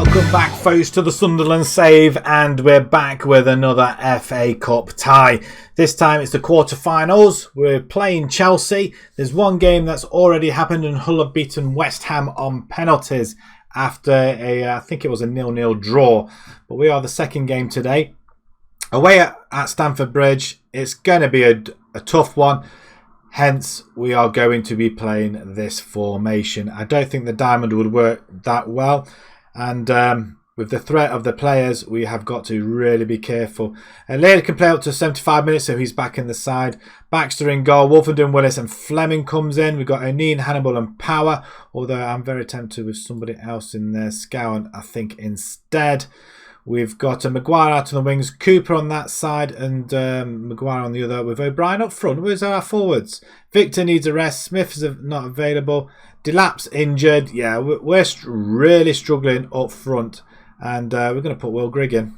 Welcome back, folks, to the Sunderland save, and we're back with another FA Cup tie. This time it's the quarter-finals. We're playing Chelsea. There's one game that's already happened, and Hull have beaten West Ham on penalties after I think it was a 0-0 draw. But we are the second game today. Away at Stamford Bridge, it's going to be a tough one. Hence, we are going to be playing this formation. I don't think the diamond would work that well. And with the threat of the players, we have got to really be careful. Laird can play up to 75 minutes, so he's back in the side. Baxter in goal, Wolfenden, Willis and Fleming comes in. We've got O'Neill, Hannibal and Power. Although I'm very tempted with somebody else in there. Scowen, I think, instead. We've got Maguire out on the wings, Cooper on that side and Maguire on the other, with O'Brien up front. Where's our forwards? Victor needs a rest. Smith is not available. Delap's injured. Yeah, we're really struggling up front. And we're going to put Will Grigg in.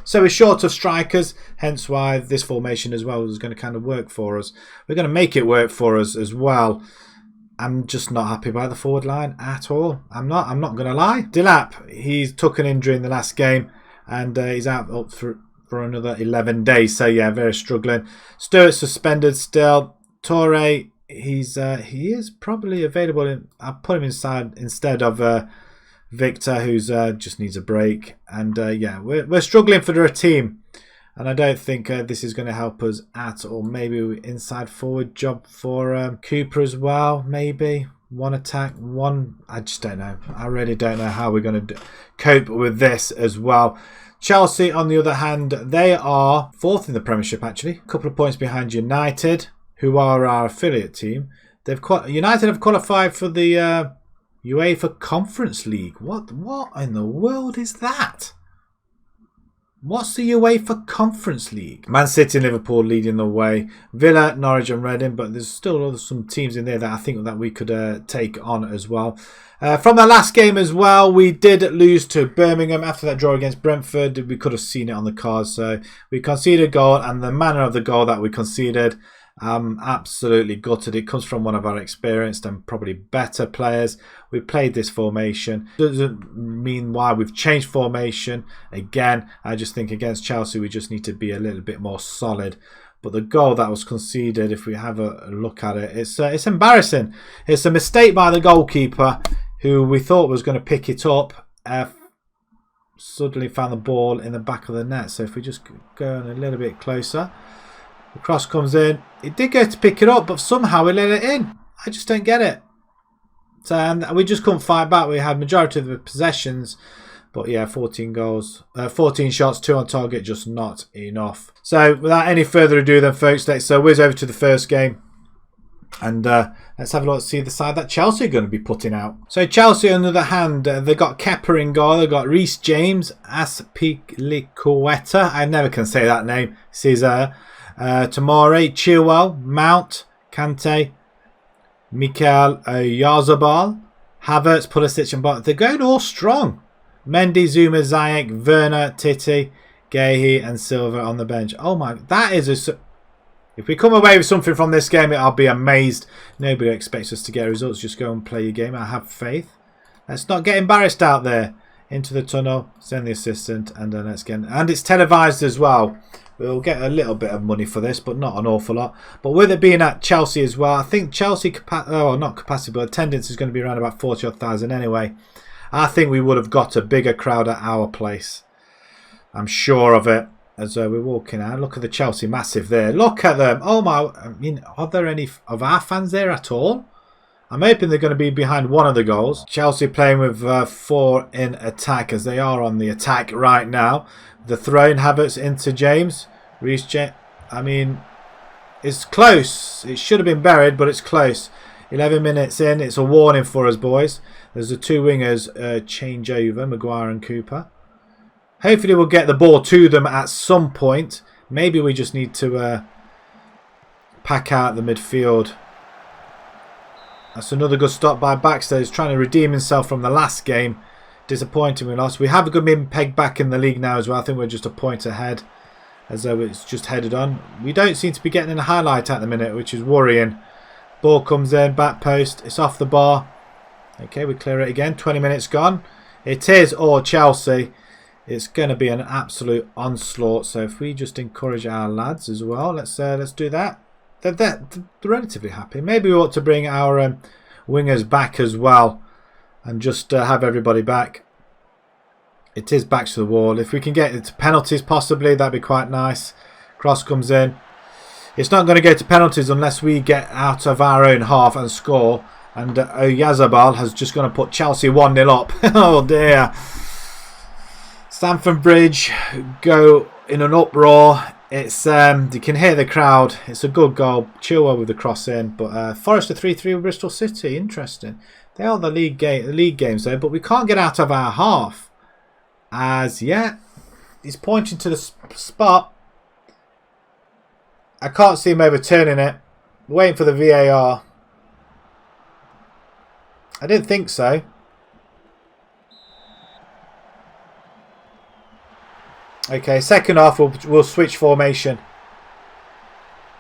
So we're short of strikers, hence why this formation as well is going to kind of work for us. We're going to make it work for us as well. I'm just not happy by the forward line at all. I'm not going to lie. Delap, he's took an injury in the last game and he's out up for another 11 days. So yeah, very struggling. Stewart's suspended still. Torre, he is probably available. I'll put him inside instead of Victor, who's just needs a break. And yeah, we're struggling for a team. And I don't think this is going to help us at all. Maybe inside forward job for Cooper as well. Maybe one attack, one. I just don't know. I really don't know how we're going to cope with this as well. Chelsea, on the other hand, they are fourth in the Premiership actually. A couple of points behind United, who are our affiliate team. United have qualified for the UEFA Conference League. What in the world is that? What's the UEFA Conference League? Man City and Liverpool leading the way. Villa, Norwich and Reading. But there's still some teams in there that I think that we could take on as well. From the last game as well, we did lose to Birmingham after that draw against Brentford. We could have seen it on the cards. So we conceded a goal, and the manner of the goal that we conceded, absolutely gutted. It comes from one of our experienced and probably better players. We played this formation. Doesn't mean why we've changed formation. Again, I just think against Chelsea we just need to be a little bit more solid. But the goal that was conceded, if we have a look at it, it's embarrassing. It's a mistake by the goalkeeper, who we thought was going to pick it up. Suddenly found the ball in the back of the net. So if we just go in a little bit closer. The cross comes in. It did go to pick it up, but somehow we let it in. I just don't get it. So, and we just couldn't fight back. We had majority of the possessions. But yeah, 14 goals. 14 shots, 2 on target, just not enough. So without any further ado then, folks, let's whiz over to the first game. And let's have a look, see the side that Chelsea are going to be putting out. So Chelsea, on the other hand, they got Kepa in goal. They got Reece James, Azpilicueta. I never can say that name. Cesar. Tomori, Chilwell, Mount, Kante, Mikael Oyarzabal, Havertz, Pulisic and Bot. They're going all strong. Mendy, Zuma, Ziyech, Werner, Titi, Guehi and Silva on the bench. Oh my, that is a... If we come away with something from this game, I'll be amazed. Nobody expects us to get results. Just go and play your game. I have faith. Let's not get embarrassed out there. Into the tunnel, send the assistant, and then let's get... And it's televised as well. We'll get a little bit of money for this, but not an awful lot. But with it being at Chelsea as well, I think Chelsea, not capacity, but attendance is going to be around about 40,000 anyway. I think we would have got a bigger crowd at our place. I'm sure of it. As we're walking out, look at the Chelsea massive there. Look at them. Oh my, I mean, are there any of our fans there at all? I'm hoping they're going to be behind one of the goals. Chelsea playing with 4 in attack, as they are on the attack right now. The throw-in, Havertz into James. Reece James, I mean, it's close. It should have been buried, but it's close. 11 minutes in, it's a warning for us, boys. There's the 2 wingers change over, Maguire and Cooper. Hopefully we'll get the ball to them at some point. Maybe we just need to pack out the midfield. That's another good stop by Baxter. He's trying to redeem himself from the last game. Disappointing we lost. We have been pegged back in the league now as well. I think we're just a point ahead, as though it's just headed on. We don't seem to be getting a highlight at the minute, which is worrying. Ball comes in, back post. It's off the bar. Okay, we clear it again. 20 minutes gone. It is, or Chelsea. It's going to be an absolute onslaught. So if we just encourage our lads as well, let's do that. They're relatively happy. Maybe we ought to bring our wingers back as well and just have everybody back. It is back to the wall. If we can get it to penalties possibly, that'd be quite nice. Cross comes in. It's not going to go to penalties unless we get out of our own half and score. And Oyarzabal has just going to put Chelsea 1-0 up. Oh dear. Stamford Bridge go in an uproar. It's you can hear the crowd. It's a good goal. Chilwell with the cross in. But Forest are 3-3 with Bristol City. Interesting. They are the league games though. But we can't get out of our half as yet. He's pointing to the spot. I can't see him overturning it. Waiting for the VAR. I didn't think so. Okay, second half we'll switch formation.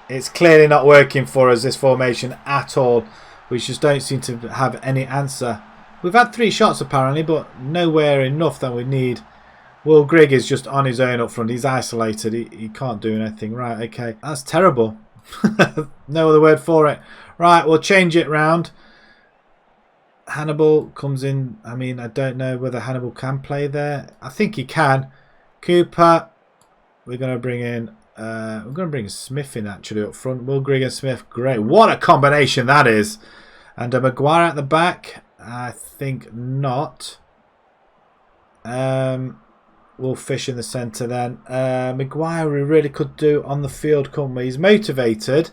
It's clearly not working for us, this formation at all. We just don't seem to have any answer. We've had 3 shots apparently, but nowhere enough that we need. Will Grigg is just on his own up front. He's isolated. He can't do anything. Right, okay. That's terrible. No other word for it. Right, we'll change it round. Hannibal comes in. I mean, I don't know whether Hannibal can play there. I think he can. Cooper. We're going to bring in... we're going to bring Smith in actually up front. Will Grigg and Smith. Great. What a combination that is. And Maguire at the back. I think not. We'll fish in the centre then. Maguire we really could do on the field, couldn't we? He's motivated.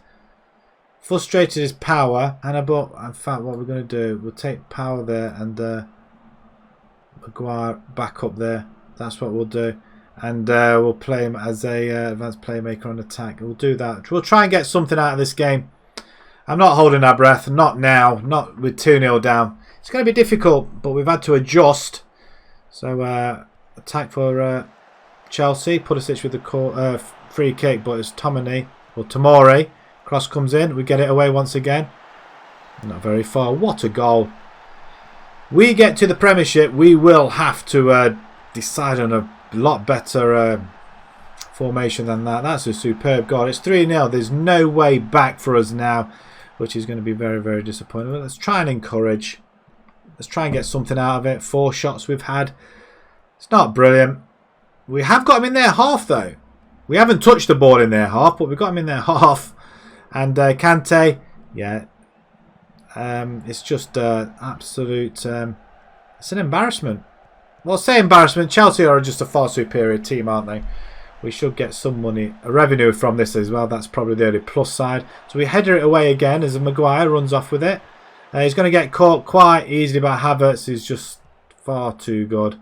Frustrated his power. Hannibal, in fact, what we're going to do, we'll take power there and Maguire back up there. That's what we'll do. And we'll play him as a advanced playmaker on attack. We'll do that. We'll try and get something out of this game. I'm not holding our breath. Not now. Not with 2-0 down. It's going to be difficult, but we've had to adjust. So, attack for Chelsea. Pulisic with the free kick, but it's Tomine or Tomori. Cross comes in. We get it away once again. Not very far. What a goal. We get to the Premiership. We will have to decide on a lot better formation than that. That's a superb goal. It's 3-0. There's no way back for us now, which is going to be very, very disappointing. But let's try and encourage. Let's try and get something out of it. 4 shots we've had. It's not brilliant. We have got him in their half though. We haven't touched the ball in their half, but we've got him in their half. And Kante, yeah. It's just absolute... it's an embarrassment. Well, say embarrassment. Chelsea are just a far superior team, aren't they? We should get some money, revenue from this as well. That's probably the only plus side. So we header it away again as Maguire runs off with it. He's going to get caught quite easily by Havertz. He's just far too good.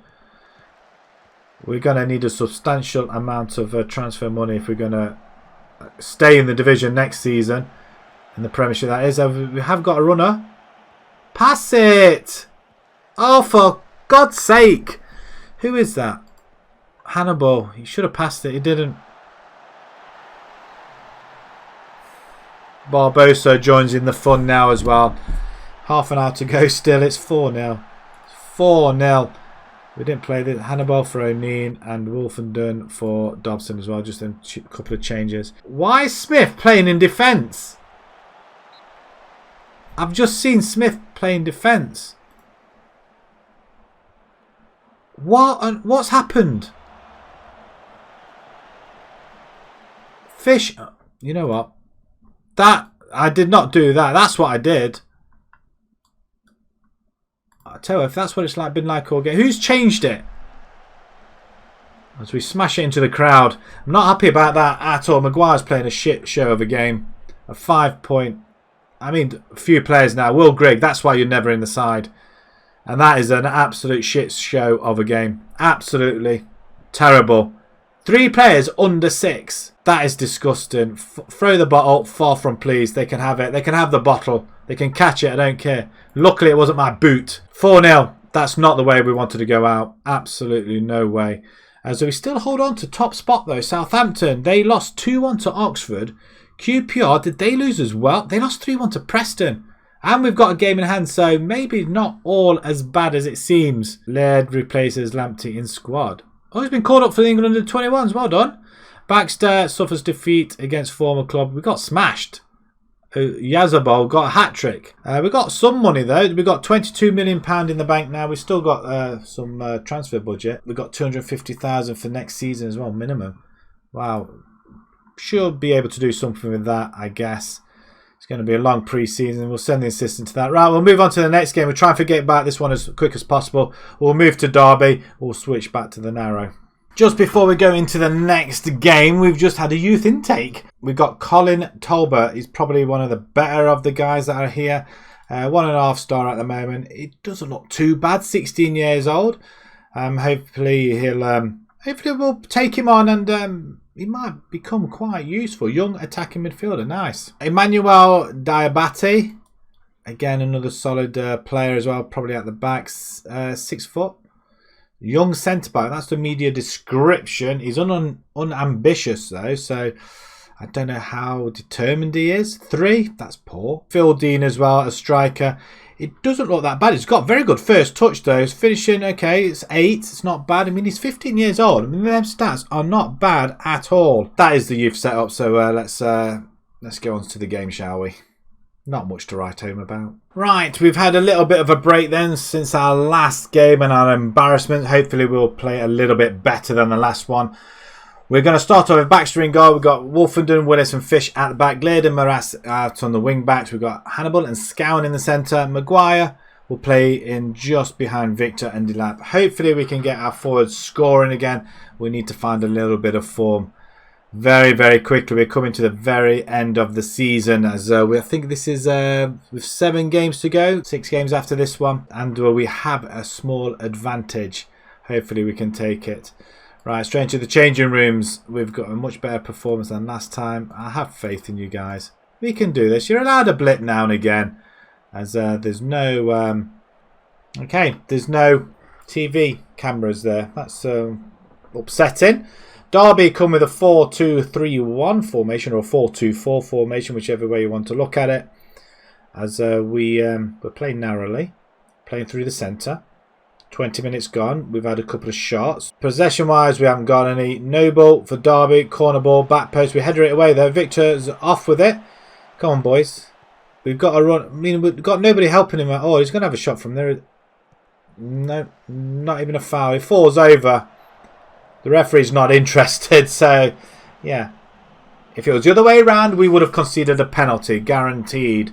We're going to need a substantial amount of transfer money if we're going to stay in the division next season. In the Premiership, that is. We have got a runner. Pass it! Oh, for God's sake. Who is that? Hannibal. He should have passed it. He didn't. Barbosa joins in the fun now as well. Half an hour to go still. It's 4-0. 4-0. We didn't play this. Hannibal for O'Neill and Wolfenden for Dobson as well. Just a couple of changes. Why is Smith playing in defence? I've just seen Smith playing defence. What's happened? Fish. You know what? That I did not do that. That's what I did. I tell you, if that's what it's like, been like all game. Who's changed it? As we smash it into the crowd. I'm not happy about that at all. Maguire's playing a shit show of a game. A 5-point. I mean, a few players now. Will Grigg, that's why you're never in the side. And that is an absolute shit show of a game. Absolutely terrible. 3 players under 6. That is disgusting. Throw the bottle. Far from pleased. They can have it. They can have the bottle. They can catch it. I don't care. Luckily, it wasn't my boot. 4-0. That's not the way we wanted to go out. Absolutely no way. So we still hold on to top spot though. Southampton. They lost 2-1 to Oxford. QPR, did they lose as well? They lost 3-1 to Preston. And we've got a game in hand, so maybe not all as bad as it seems. Laird replaces Lamptey in squad. Oh, he's been called up for the England under-21s. Well done. Baxter suffers defeat against former club. We got smashed. Yazabol got a hat-trick. We got some money though. We got £22 million in the bank now. We still got some transfer budget. We got 250,000 for next season as well, minimum. Wow. Should be able to do something with that, I guess. It's going to be a long pre-season. We'll send the assistant to that. Right, we'll move on to the next game. We'll try and forget about this one as quick as possible. We'll move to Derby. We'll switch back to the Narrow. Just before we go into the next game, we've just had a youth intake. We've got Colin Tolbert. He's probably one of the better of the guys that are here. 1.5 star at the moment. It doesn't look too bad. 16 years old. Hopefully we'll take him on and he might become quite useful. Young attacking midfielder. Nice. Emmanuel Diabate. Again, another solid player as well. Probably at the back. 6 foot. Young centre-back, that's the media description. He's unambitious though, so I don't know how determined he is. 3, that's poor. Phil Dean as well, a striker. It doesn't look that bad. He's got very good first touch though. He's finishing, okay, it's 8. It's not bad. I mean, he's 15 years old. I mean, them stats are not bad at all. That is the youth setup, so let's go on to the game, shall we? Not much to write home about. Right, we've had a little bit of a break then since our last game and our embarrassment. Hopefully we'll play a little bit better than the last one. We're going to start off with Baxter in goal. We've got Wolfenden, Willis and Fish at the back. Laird and Morass out on the wing backs. We've got Hannibal and Scowen in the centre. Maguire will play in just behind Victor and Delap. Hopefully we can get our forwards scoring again. We need to find a little bit of form very, very quickly. We're coming to the very end of the season as I think this is with 7 games to go, 6 games after this one, and we have a small advantage. Hopefully we can take it. Right, straight into the changing rooms. We've got a much better performance than last time. I have faith in you guys. We can do this. You're allowed a blip now and again, as there's no there's no TV cameras there. That's upsetting. Derby come with a 4-2-3-1 formation or a 4-2-4 formation, whichever way you want to look at it. As we're playing narrowly, playing through the centre. 20 minutes gone. We've had a couple of shots. Possession-wise, we haven't got any. Noble for Derby, corner ball, back post. We header it away though. Victor's off with it. Come on, boys. We've got to run. I mean, we've got nobody helping him at all. He's going to have a shot from there. No, not even a foul. He falls over. The referee's not interested, so yeah. If it was the other way around, we would have conceded a penalty, guaranteed.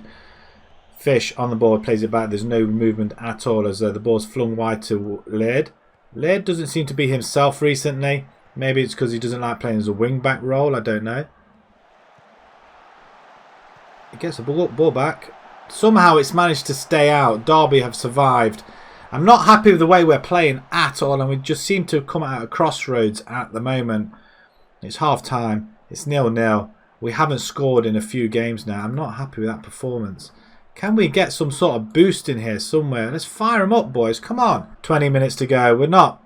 Fish on the ball, plays it back. There's no movement at all as the ball's flung wide to Laird. Laird doesn't seem to be himself recently. Maybe it's because he doesn't like playing as a wing-back role, I don't know. He gets the ball back. Somehow it's managed to stay out. Derby have survived. I'm not happy with the way we're playing at all, and we just seem to have come out of crossroads at the moment. It's half time. It's 0-0. We haven't scored in a few games now. I'm not happy with that performance. Can we get some sort of boost in here somewhere? Let's fire them up, boys. Come on. 20 minutes to go. We're not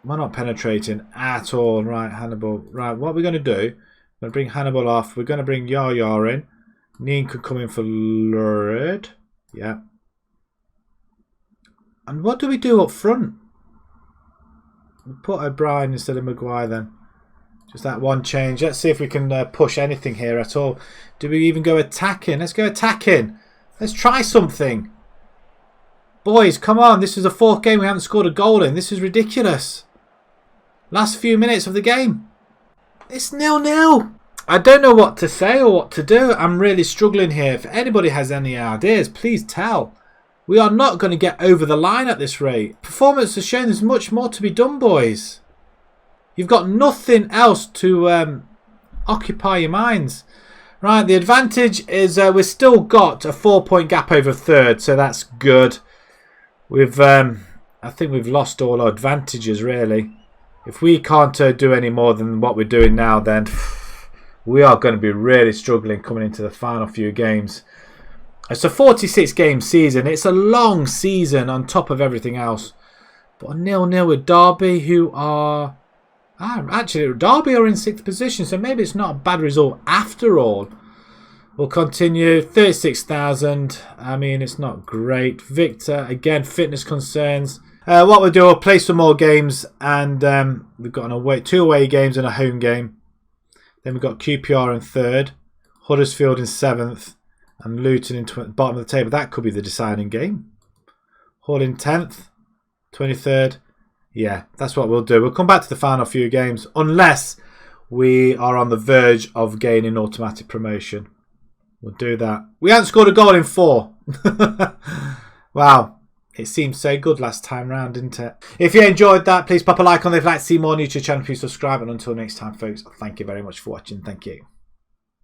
penetrating at all. Right, Hannibal. Right, what we're going to do, we're going to bring Hannibal off. We're going to bring Yaya in. Neen could come in for Lurid. Yeah. And what do we do up front? We put O'Brien instead of Maguire then. Just that one change. Let's see if we can push anything here at all. Do we even go attacking? Let's go attacking. Let's try something. Boys, come on. This is the 4th game we haven't scored a goal in. This is ridiculous. Last few minutes of the game. It's 0-0. I don't know what to say or what to do. I'm really struggling here. If anybody has any ideas, please tell. We are not going to get over the line at this rate. Performance has shown there's much more to be done, boys. You've got nothing else to occupy your minds. Right, the advantage is we've still got a 4-point gap over 3rd, so that's good. We've, I think we've lost all our advantages, really. If we can't do any more than what we're doing now, then we are going to be really struggling coming into the final few games. It's a 46-game season. It's a long season on top of everything else. But a 0-0 with Derby, who are... actually, Derby are in 6th position, so maybe it's not a bad result after all. We'll continue. 36,000. I mean, it's not great. Victor, again, fitness concerns. What we'll do, we'll play some more games. And we've got two away games and a home game. Then we've got QPR in 3rd. Huddersfield in 7th. And Luton in bottom of the table. That could be the deciding game. Hull in 10th. 23rd. Yeah, that's what we'll do. We'll come back to the final few games. Unless we are on the verge of gaining automatic promotion. We'll do that. We haven't scored a goal in 4. Wow. It seemed so good last time round, didn't it? If you enjoyed that, please pop a like on it. If you'd like to see more on YouTube channel, please subscribe. And until next time, folks, thank you very much for watching. Thank you.